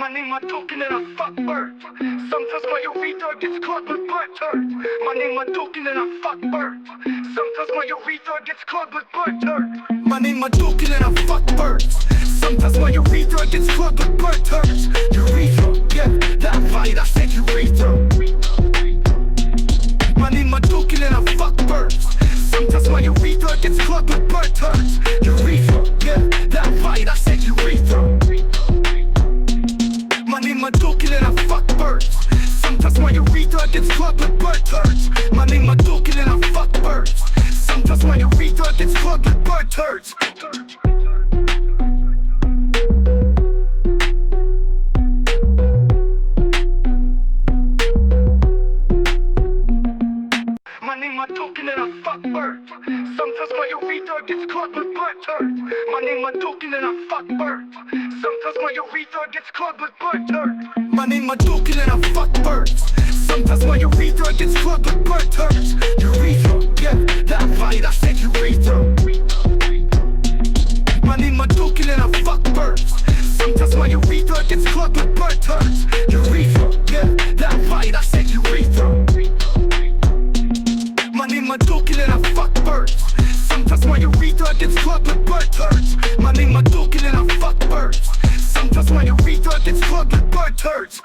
My name Modoken and I fuck birds. Sometimes my urethra gets caught with bird turds. My name Modoken and I fuck birds. Sometimes my urethra gets caught with bird turds. My name Modoken and I fuck birds. Sometimes my urethra gets caught with bird turds. Urethra, yeah, that right, I said urethra. My name Modoken and I fuck birds. Sometimes my urethra gets caught with bird turds. Urethra, yeah, that right, I said urethra. My name Modoken and I fuck birds. Sometimes my urethra gets caught with bird turds. My name Modoken and I fuck birds. Sometimes my urethra gets caught with bird turds. My name Modoken and I fuck birds. Sometimes my urethra gets caught with bird turds. My name Modoken and I fuck birds. Sometimes my urethra gets caught with bird turds. My name Modoken and I fuck birds. Sometimes my urethra gets caught with bird turds. Urethra, yeah, that right, I said urethra. My name Modoken and I fuck birds. Sometimes my urethra gets caught with bird turds. Urethra, yeah, that right, I said urethra. My name Modoken and I fuck birds. Sometimes my urethra gets caught with bird turds. My name Modoken and I fuck birds. Sometimes my urethra gets caught with bird turds.